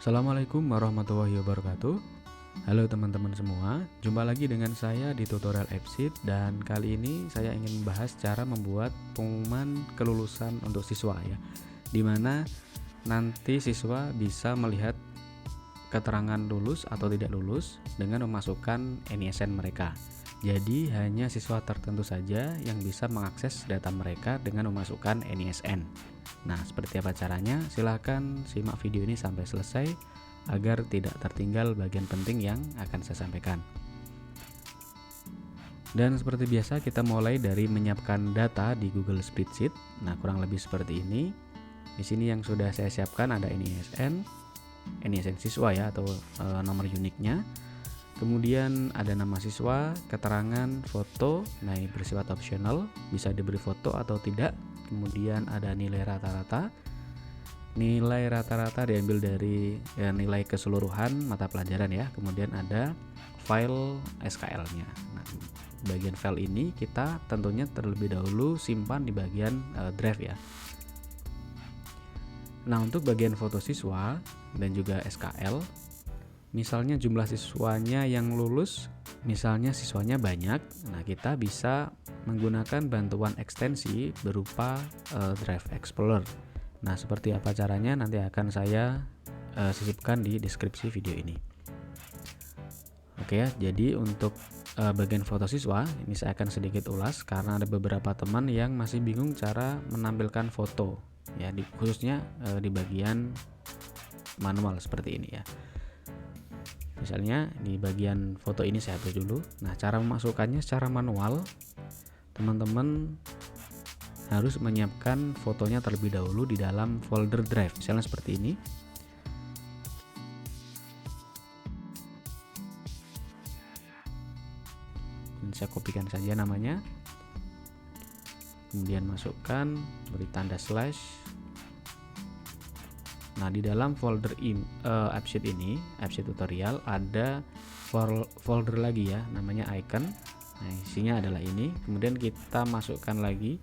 Assalamualaikum warahmatullahi wabarakatuh. Halo teman-teman semua, jumpa lagi dengan saya di tutorial Absit, dan kali ini saya ingin membahas cara membuat pengumuman kelulusan untuk siswa ya, dimana nanti siswa bisa melihat keterangan lulus atau tidak lulus dengan memasukkan NISN mereka. Jadi hanya siswa tertentu saja yang bisa mengakses data mereka dengan memasukkan NISN. Nah, seperti apa caranya? Silahkan simak video ini sampai selesai agar tidak tertinggal bagian penting yang akan saya sampaikan. Dan seperti biasa, kita mulai dari menyiapkan data di Google Spreadsheet. Nah, kurang lebih seperti ini. Di sini yang sudah saya siapkan ada NISN siswa ya, atau nomor uniknya. Kemudian ada nama siswa, keterangan, foto, nah ini bersifat opsional, bisa diberi foto atau tidak. Kemudian ada nilai rata-rata. Nilai rata-rata diambil dari nilai keseluruhan mata pelajaran ya. Kemudian ada file SKL-nya. Nah, bagian file ini kita tentunya terlebih dahulu simpan di bagian drive ya. Nah, untuk bagian foto siswa dan juga SKL, misalnya jumlah siswanya yang lulus, misalnya siswanya banyak, nah kita bisa menggunakan bantuan ekstensi berupa Drive Explorer. Nah, seperti apa caranya nanti akan saya sisipkan di deskripsi video ini. Oke ya, jadi untuk bagian foto siswa ini saya akan sedikit ulas karena ada beberapa teman yang masih bingung cara menampilkan foto ya, khususnya di bagian manual seperti ini ya. Misalnya di bagian foto ini saya hapus dulu. Nah, cara memasukkannya secara manual, teman-teman harus menyiapkan fotonya terlebih dahulu di dalam folder drive, misalnya seperti ini. Dan saya kopikan saja namanya, kemudian masukkan, beri tanda slash. Nah, di dalam folder Absit ini, Absit tutorial, ada folder lagi ya, namanya icon. Nah, isinya adalah ini. Kemudian kita masukkan lagi,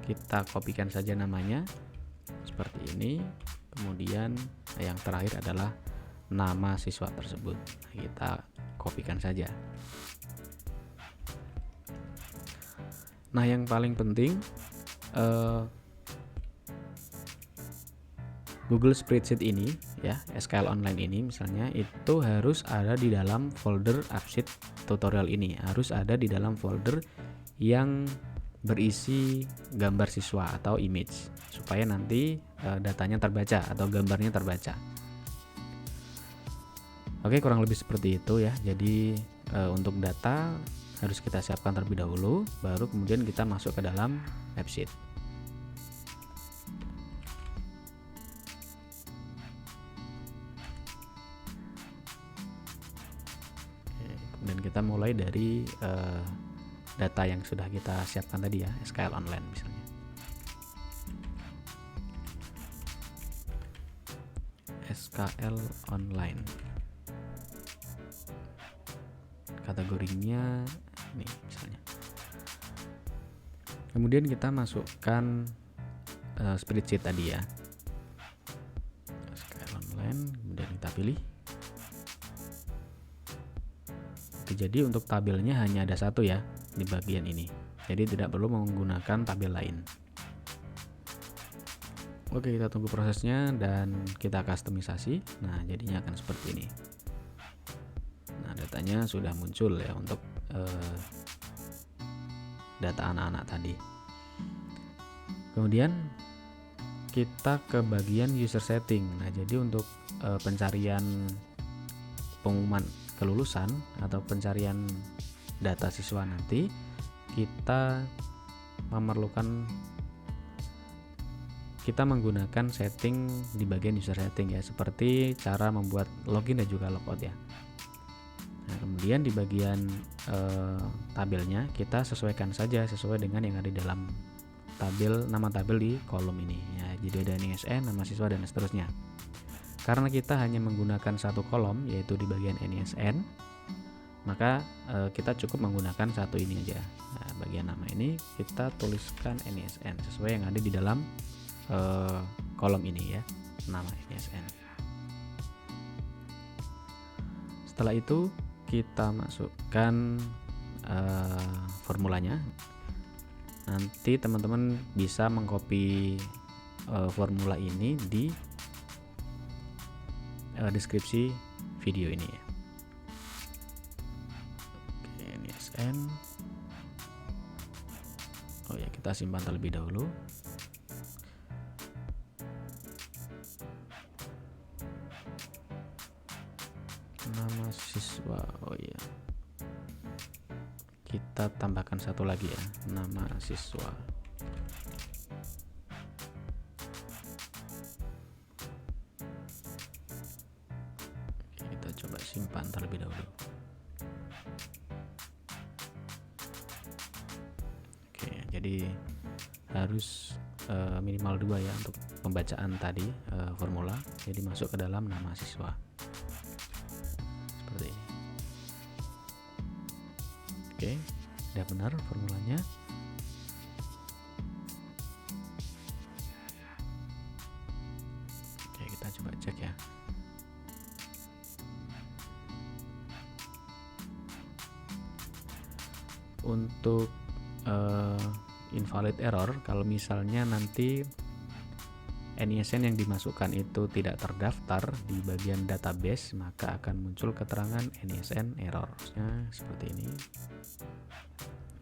kita kopikan saja namanya seperti ini. Kemudian yang terakhir adalah nama siswa tersebut. Nah, kita kopikan saja. Nah, yang paling penting Google Spreadsheet ini ya, SKL online ini misalnya, itu harus ada di dalam folder Absit tutorial ini, harus ada di dalam folder yang berisi gambar siswa atau image, supaya nanti datanya terbaca atau gambarnya terbaca. Oke, kurang lebih seperti itu ya. Jadi untuk data harus kita siapkan terlebih dahulu, baru kemudian kita masuk ke dalam Absit. Dan kita mulai dari data yang sudah kita siapkan tadi ya, SKL online misalnya. SKL online, kategorinya ini misalnya. Kemudian kita masukkan spreadsheet tadi ya, SKL online, kemudian kita pilih. Jadi untuk tabelnya hanya ada satu ya di bagian ini, jadi tidak perlu menggunakan tabel lain. Oke, kita tunggu prosesnya dan kita kustomisasi. Nah, jadinya akan seperti ini. Nah, datanya sudah muncul ya untuk data anak-anak tadi. Kemudian kita ke bagian user setting. Nah, jadi untuk pencarian pengumuman kelulusan atau pencarian data siswa nanti, kita menggunakan setting di bagian user setting ya, seperti cara membuat login dan juga logout ya. Nah, kemudian di bagian tabelnya kita sesuaikan saja sesuai dengan yang ada di dalam tabel, nama tabel di kolom ini ya. Jadi ada NISN, nama siswa, dan seterusnya. Karena kita hanya menggunakan satu kolom, yaitu di bagian NISN, maka kita cukup menggunakan satu ini aja. Nah, bagian nama ini kita tuliskan NISN sesuai yang ada di dalam kolom ini ya, nama NISN. Setelah itu kita masukkan formulanya. Nanti teman-teman bisa mengcopy formula ini di deskripsi video ini ya. Oke, NISN. Oh ya, kita simpan terlebih dahulu. Nama siswa, oh iya, kita tambahkan satu lagi ya, nama siswa. Oke, kita coba simpan terlebih dahulu. Oke, jadi harus minimal 2 ya untuk pembacaan tadi formula. Jadi masuk ke dalam nama siswa. Seperti ini. Oke, sudah benar formulanya. Oke, kita coba cek ya. Untuk invalid error, kalau misalnya nanti NISN yang dimasukkan itu tidak terdaftar di bagian database, maka akan muncul keterangan NISN error. Seperti ini.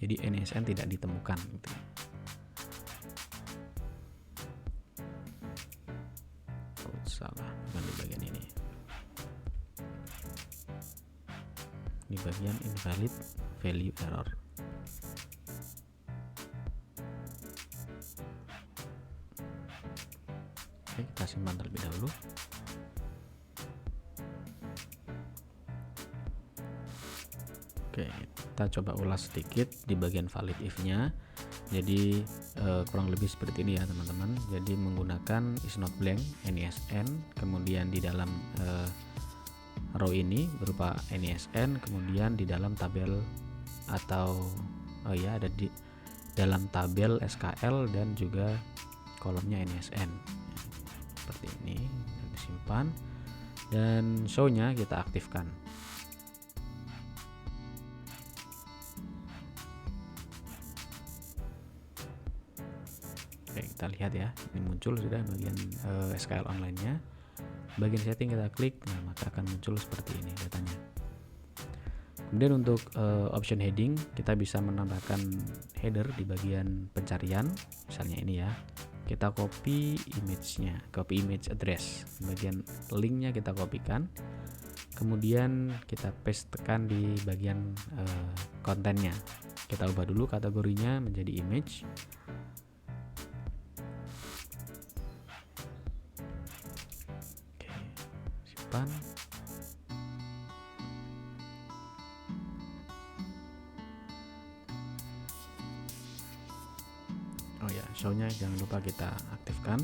Jadi NISN tidak ditemukan gitu. Oh, salah, bukan di bagian ini. Di bagian invalid value error. Oke, kita simpan terlebih dahulu. Oke, kita coba ulas sedikit di bagian valid if-nya. Jadi kurang lebih seperti ini ya teman-teman. Jadi menggunakan is not blank NISN, kemudian di dalam row ini berupa NISN, kemudian di dalam tabel atau ada di dalam tabel SKL dan juga kolomnya NISN. Seperti ini, disimpan dan show-nya kita aktifkan. Oke, kita lihat ya, ini muncul sudah bagian SKL online-nya. Bagian setting kita klik, nah maka akan muncul seperti ini datanya. Kemudian untuk option heading, kita bisa menambahkan header di bagian pencarian, misalnya ini ya. Kita copy image-nya, copy image address, bagian linknya kita kopikan, kemudian kita pastekan di bagian kontennya. Kita ubah dulu kategorinya menjadi image. Oke, simpan. Oh ya, show-nya jangan lupa kita aktifkan.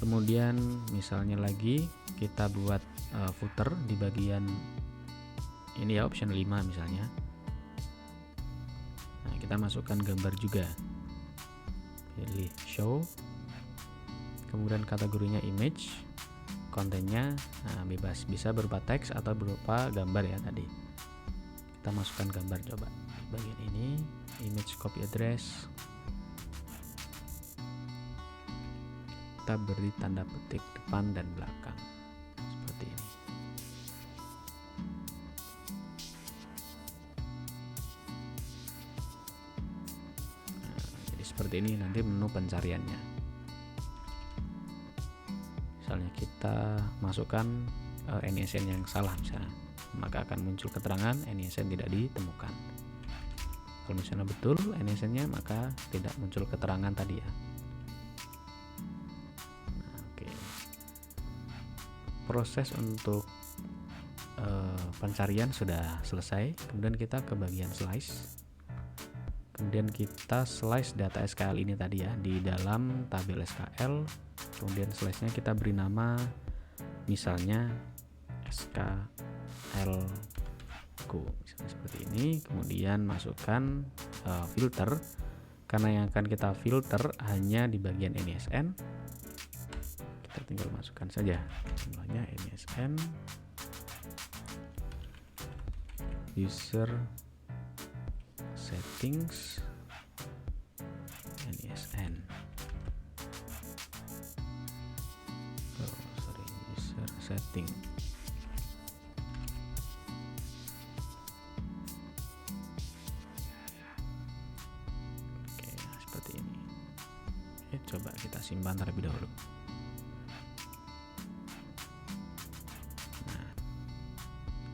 Kemudian misalnya lagi kita buat footer di bagian ini ya, option 5 misalnya. Nah, kita masukkan gambar juga. Pilih show. Kemudian kategorinya image. Kontennya bebas, bisa berupa teks atau berupa gambar ya tadi. Kita masukkan gambar coba. Di bagian ini image copy address. Kita beri tanda petik depan dan belakang seperti ini. Nah, jadi seperti ini nanti menu pencariannya. Misalnya kita masukkan NISN yang salah misalnya, maka akan muncul keterangan NISN tidak ditemukan. Kalau misalnya betul NISN-nya, maka tidak muncul keterangan tadi ya. Proses untuk pencarian sudah selesai. Kemudian kita ke bagian slice. Kemudian kita slice data SKL ini tadi ya di dalam tabel SKL. Kemudian slice-nya kita beri nama misalnya SKL Go misalnya seperti ini. Kemudian masukkan filter, karena yang akan kita filter hanya di bagian NISN. tinggal masukkan saja jumlahnya NISN user settings NISN user setting. Oke, seperti ini. Coba kita simpan terlebih dahulu.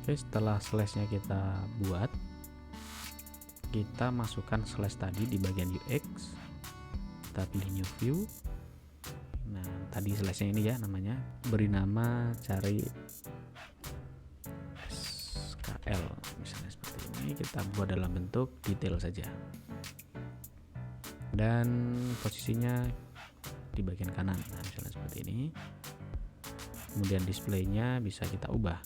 Oke, setelah slash-nya kita buat, kita masukkan slash tadi di bagian UX. Kita pilih new view. Nah, tadi slash-nya ini ya namanya, beri nama cari SKL misalnya seperti ini. Kita buat dalam bentuk detail saja. Dan posisinya di bagian kanan. Nah, misalnya seperti ini. Kemudian display-nya bisa kita ubah.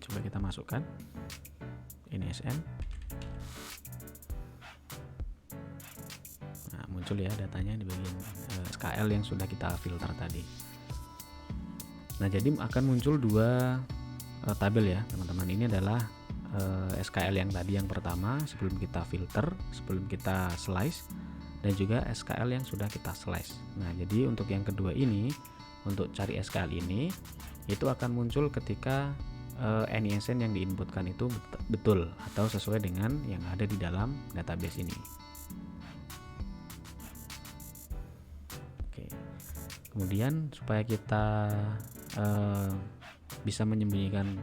Coba kita masukkan NISN. Nah, muncul ya datanya di bagian SKL yang sudah kita filter tadi. Nah, jadi akan muncul dua tabel ya teman-teman. Ini adalah SKL yang tadi yang pertama sebelum kita filter, sebelum kita slice, dan juga SKL yang sudah kita slice. Nah, jadi untuk yang kedua ini, untuk cari SKL ini, itu akan muncul ketika NISN yang diinputkan itu betul atau sesuai dengan yang ada di dalam database ini. Oke. Kemudian supaya kita bisa menyembunyikan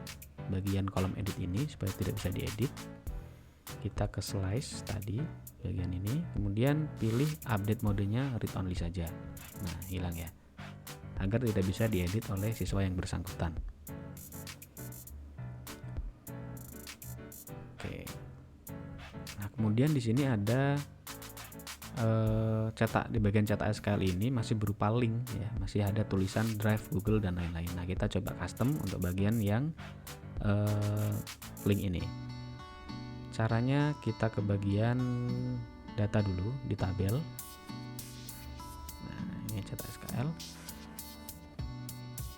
bagian kolom edit ini supaya tidak bisa diedit, kita ke slice tadi bagian ini, kemudian pilih update modenya read only saja. Nah, hilang ya, agar tidak bisa diedit oleh siswa yang bersangkutan. Oke. Nah, kemudian di sini ada cetak, di bagian cetak SKL ini masih berupa link ya, masih ada tulisan Drive, Google dan lain-lain. Nah, kita coba custom untuk bagian yang link ini. Caranya kita ke bagian data dulu di tabel. Nah, ini cetak SKL.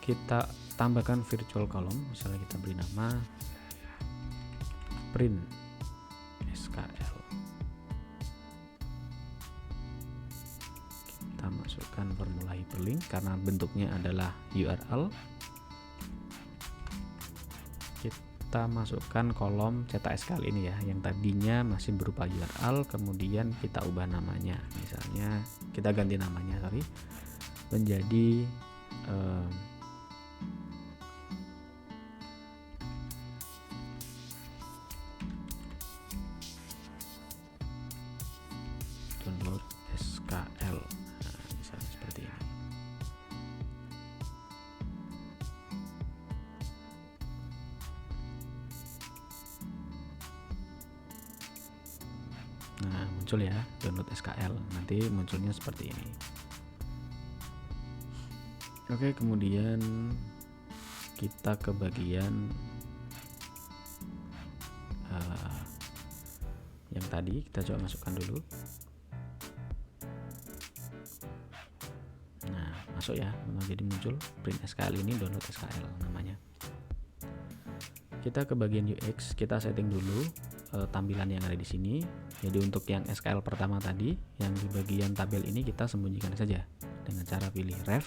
Kita tambahkan virtual column, misalnya kita beri nama print SKL. Kita masukkan formula hyperlink karena bentuknya adalah URL. Kita masukkan kolom cetak SKL ini ya, yang tadinya masih berupa URL, kemudian kita ubah namanya, misalnya kita ganti namanya menjadi download SKL. Nah, misalnya seperti ini. Nah, muncul ya download SKL. Nanti munculnya seperti ini. Oke, kemudian kita ke bagian yang tadi kita coba masukkan dulu. Nah, masuk ya, jadi muncul print SKL ini download SKL namanya. Kita ke bagian UX, kita setting dulu tampilan yang ada di sini. Jadi untuk yang SKL pertama tadi, yang di bagian tabel ini kita sembunyikan saja dengan cara pilih ref,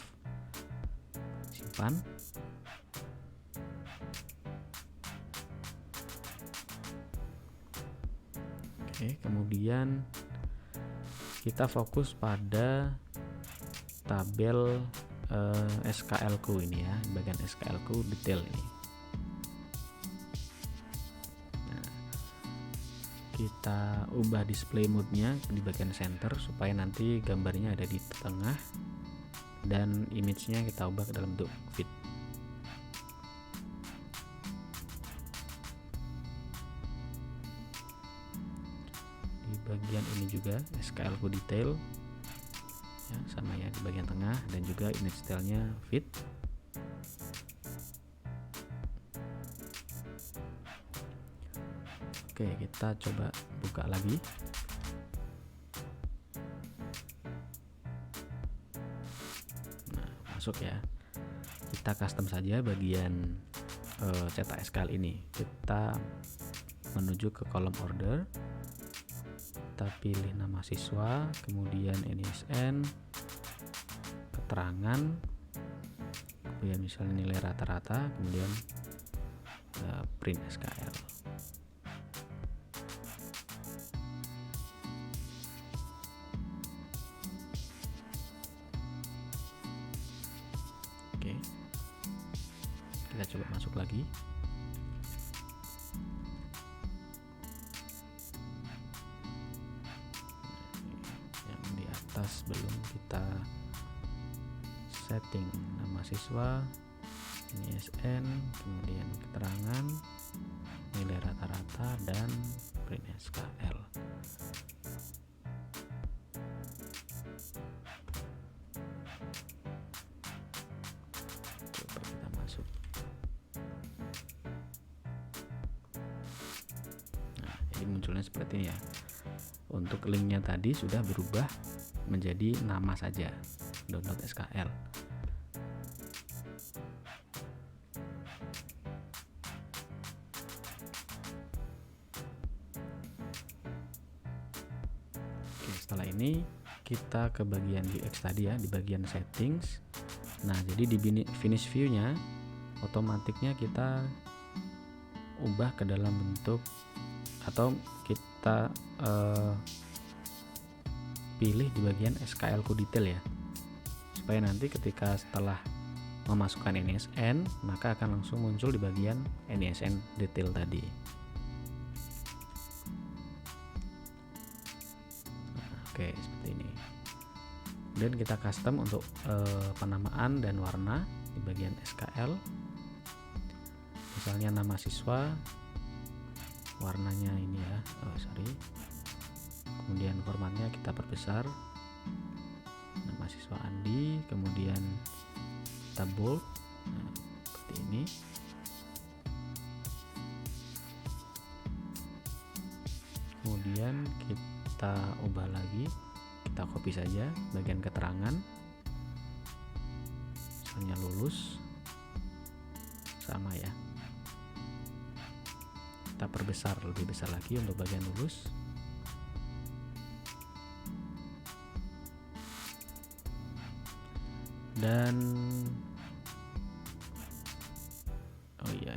simpan. Oke, kemudian kita fokus pada tabel SKL ku ini ya, bagian SKL ku detail ini. Kita ubah display mode-nya di bagian center supaya nanti gambarnya ada di tengah, dan image-nya kita ubah ke dalam bentuk fit. Di bagian ini juga SKL ku detail ya, sama ya di bagian tengah, dan juga image style-nya fit. Oke, kita coba buka lagi. Nah, masuk ya. Kita custom saja bagian cetak SKL ini. Kita menuju ke kolom order, kita pilih nama siswa, kemudian NISN, keterangan, kemudian misalnya nilai rata-rata, kemudian print SKL. Oke, kita coba masuk lagi. Yang di atas belum kita setting, nama siswa, NISN, kemudian keterangan, nilai rata-rata, dan print SKL. Coba kita masuk. Nah, jadi munculnya seperti ini ya. Untuk linknya tadi sudah berubah menjadi nama saja, download SKL. Oke, setelah ini kita ke bagian UX tadi ya, di bagian settings. Nah, jadi di finish view-nya otomatiknya kita ubah ke dalam bentuk, atau kita pilih di bagian SKL Code Detail ya, supaya nanti ketika setelah memasukkan NISN maka akan langsung muncul di bagian NISN detail tadi. Nah, oke, seperti ini. Dan kita custom untuk penamaan dan warna di bagian SKL. Misalnya nama siswa, warnanya ini ya, kemudian formatnya kita perbesar, nama siswa Andi, kemudian kita bold, nah, seperti ini. Kemudian kita ubah lagi, kita copy saja bagian keterangan, misalnya lulus, sama ya, kita perbesar lebih besar lagi untuk bagian lulus. Dan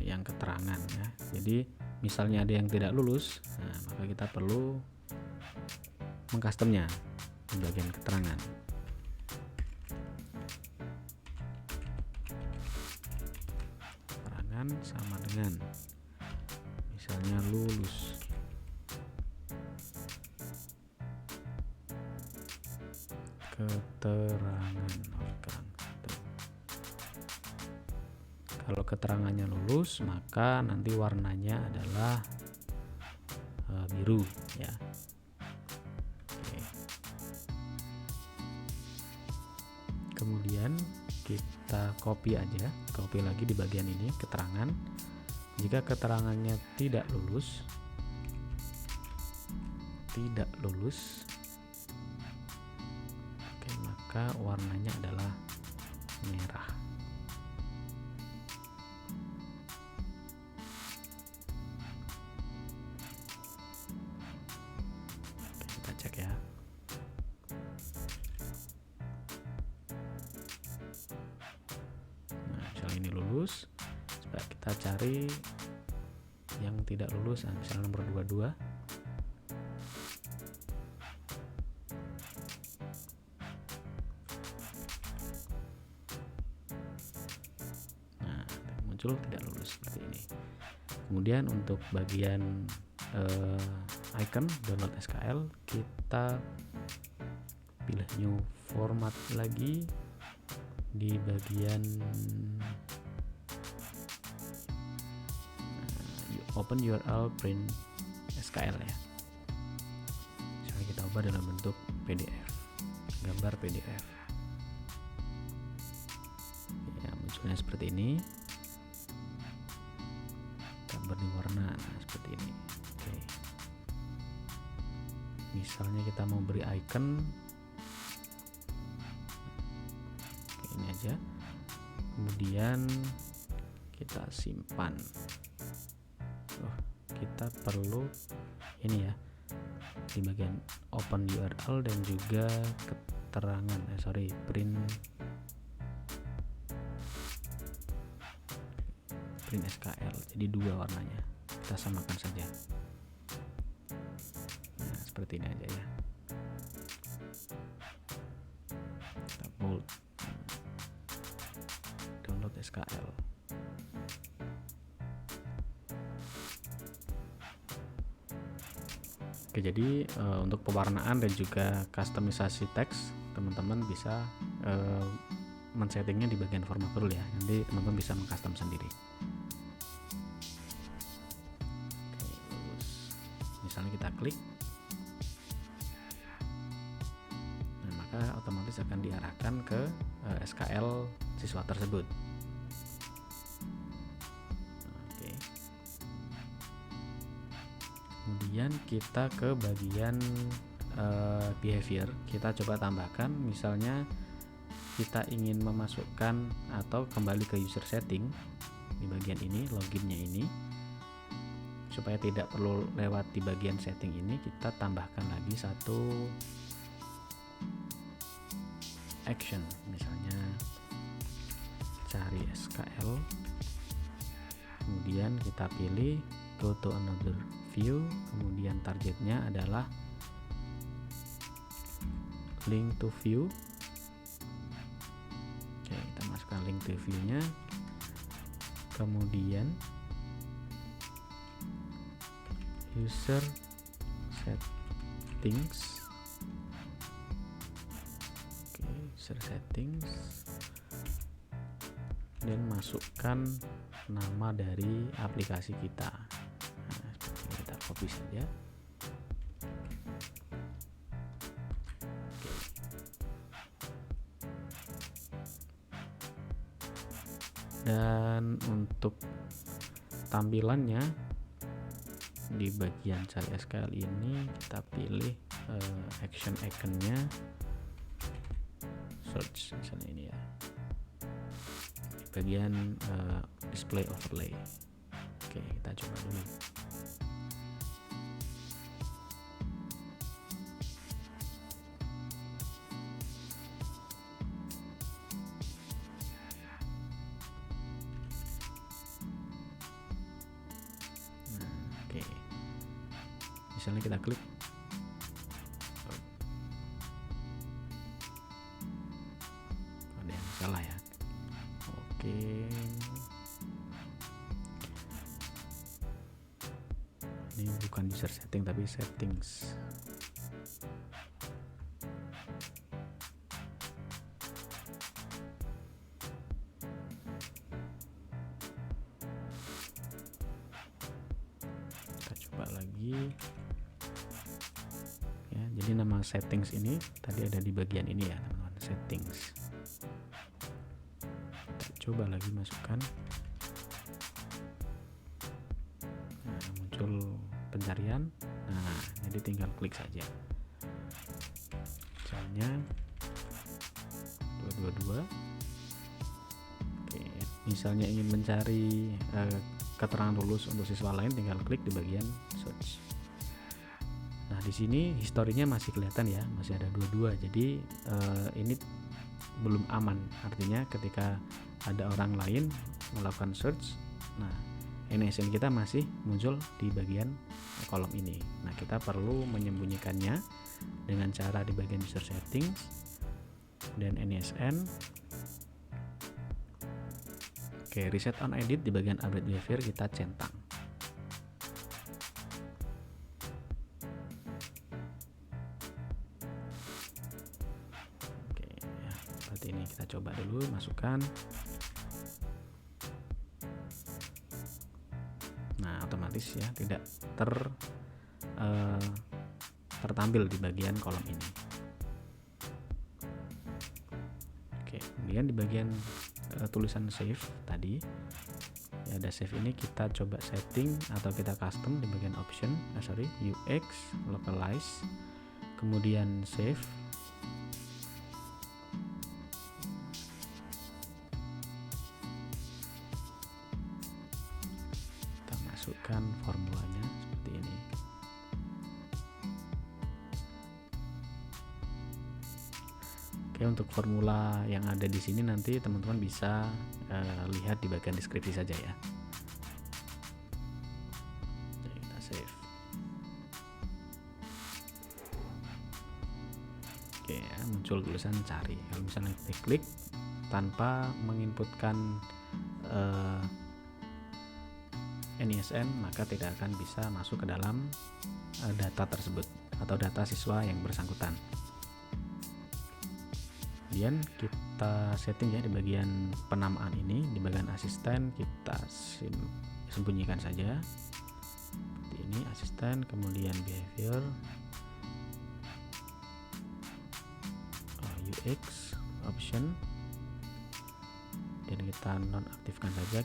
yang keterangan ya, jadi misalnya ada yang tidak lulus, nah, maka kita perlu mengcustomnya di bagian keterangan. Keterangan sama dengan misalnya lulus. Keterangan. Kalau keterangannya lulus, maka nanti warnanya adalah biru ya. Oke. Kemudian kita copy lagi di bagian ini keterangan. Jika keterangannya tidak lulus, oke, maka warnanya adalah merah. Cek ya. Nah, misalnya ini lulus, coba kita cari yang tidak lulus, nah, misalnya nomor 22. Nah, muncul tidak lulus seperti ini. Kemudian untuk bagian icon download SKL, kita pilih new format lagi di bagian open URL print SKL ya. Misalnya kita ubah dalam bentuk PDF, gambar PDF ya, munculnya seperti ini, gambar di warna, nah seperti ini. Oke. Misalnya kita mau beri icon, ini aja, kemudian kita simpan. Kita perlu ini ya, di bagian open URL dan juga keterangan print SKL, jadi dua warnanya, kita samakan saja. Nah, seperti ini aja ya, kita bold, download SKL. Oke, jadi untuk pewarnaan dan juga customisasi teks, teman-teman bisa men-settingnya di bagian formatur ya. Nanti teman-teman bisa mengcustom sendiri. Oke, terus misalnya kita klik, nah, maka otomatis akan diarahkan ke SKL siswa tersebut. Kemudian kita ke bagian behavior, kita coba tambahkan, misalnya kita ingin memasukkan atau kembali ke user setting di bagian ini, loginnya ini, supaya tidak perlu lewat di bagian setting ini, kita tambahkan lagi satu action, misalnya cari SKL, kemudian kita pilih go to another view, kemudian targetnya adalah link to view. Oke, kita masukkan link to view nya, kemudian user settings. Oke, user settings, dan masukkan nama dari aplikasi kita. Copy saja. Oke. Dan untuk tampilannya di bagian cari SKL ini kita pilih action iconnya search, misalnya ini ya, di bagian display overlay. Oke, kita coba dulu. Misalnya kita klik, ada yang salah ya. Oke, ini bukan user setting tapi settings. Kita coba lagi. Jadi nama settings ini tadi ada di bagian ini ya, teman-teman, settings. Kita coba lagi masukkan. Nah, muncul pencarian. Nah, jadi tinggal klik saja. Misalnya 222. Oke, misalnya ingin mencari keterangan lulus untuk siswa lain, tinggal klik di bagian search. Nah, di sini historinya masih kelihatan ya, masih ada 22. Jadi ini belum aman. Artinya ketika ada orang lain melakukan search, nah NSN kita masih muncul di bagian kolom ini. Nah, kita perlu menyembunyikannya dengan cara di bagian user settings dan NSN. Oke, reset on edit di bagian update behavior kita centang. Ini kita coba dulu masukkan. Nah, otomatis ya tidak tertampil di bagian kolom ini. Oke, kemudian di bagian tulisan save tadi ya ada save ini, kita coba setting atau kita custom di bagian option, UX, localize, kemudian save. Kita masukkan formulanya seperti ini. Oke, untuk formula yang ada di sini nanti teman-teman bisa lihat di bagian deskripsi saja ya. Jadi kita save. Oke, ya, muncul tulisan cari. Kalau misalnya kita klik tanpa menginputkan NISN, maka tidak akan bisa masuk ke dalam data tersebut atau data siswa yang bersangkutan. Kemudian kita setting ya di bagian penamaan ini, di bagian asisten kita sembunyikan saja seperti ini, asisten, kemudian behavior, UX option, dan kita nonaktifkan saja.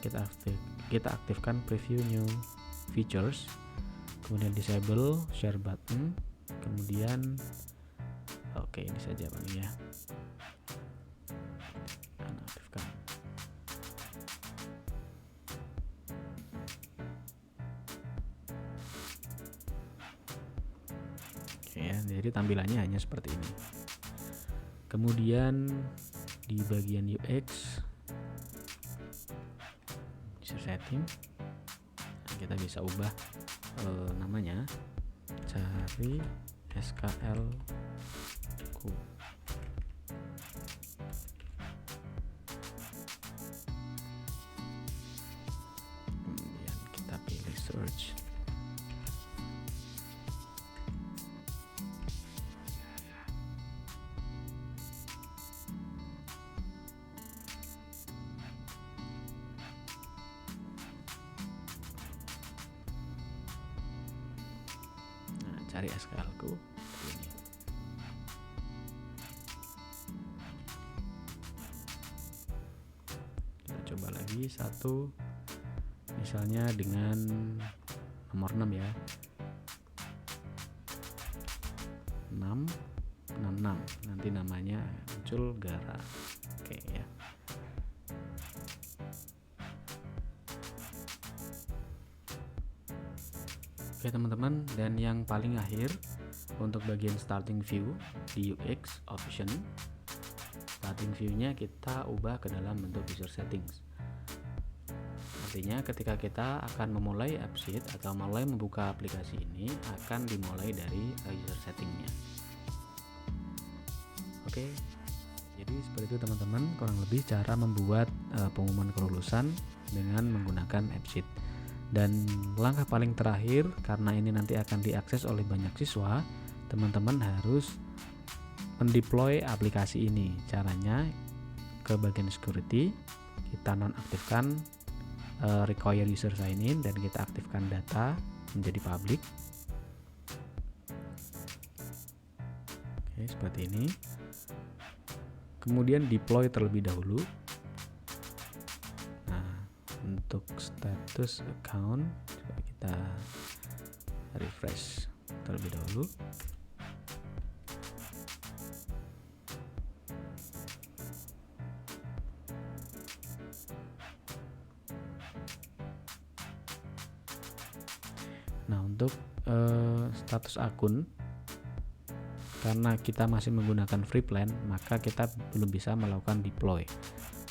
Kita aktifkan preview new features, kemudian disable share button, kemudian oke, ini saja Bang ya. Aktifkan. Oke ya, jadi tampilannya hanya seperti ini. Kemudian di bagian UX user setting kita bisa ubah namanya, cari SKL ku. Kemudian kita pilih search. Cari SKL ku ini. Kita coba lagi satu, misalnya dengan nomor 6 ya, 666, nanti namanya muncul Gara. Oke ya. Oke teman-teman, dan yang paling akhir untuk bagian starting view di UX option, starting view-nya kita ubah ke dalam bentuk user settings. Artinya ketika kita akan memulai AppSheet atau mulai membuka aplikasi ini, akan dimulai dari user setting-nya. Oke, jadi seperti itu teman-teman, kurang lebih cara membuat pengumuman kelulusan dengan menggunakan AppSheet. Dan langkah paling terakhir, karena ini nanti akan diakses oleh banyak siswa, teman-teman harus mendeploy aplikasi ini. Caranya ke bagian security, kita nonaktifkan require user sign in, dan kita aktifkan data menjadi public. Oke, seperti ini. Kemudian deploy terlebih dahulu. Untuk status account, coba kita refresh terlebih dahulu. Nah, untuk status akun, karena kita masih menggunakan free plan, maka kita belum bisa melakukan deploy.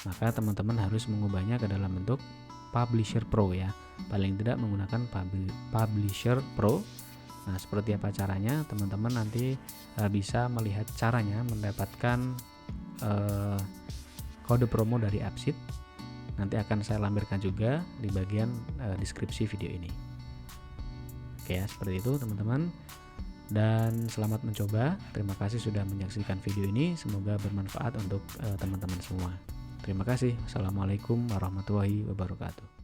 Maka teman-teman harus mengubahnya ke dalam bentuk Publisher Pro ya, paling tidak menggunakan Publisher Pro. Nah, seperti apa caranya, teman-teman nanti bisa melihat caranya mendapatkan kode promo dari AppSheet. Nanti akan saya lampirkan juga di bagian deskripsi video ini. Oke ya, seperti itu teman-teman, dan selamat mencoba. Terima kasih sudah menyaksikan video ini, semoga bermanfaat untuk teman-teman semua. Terima kasih. Wassalamualaikum warahmatullahi wabarakatuh.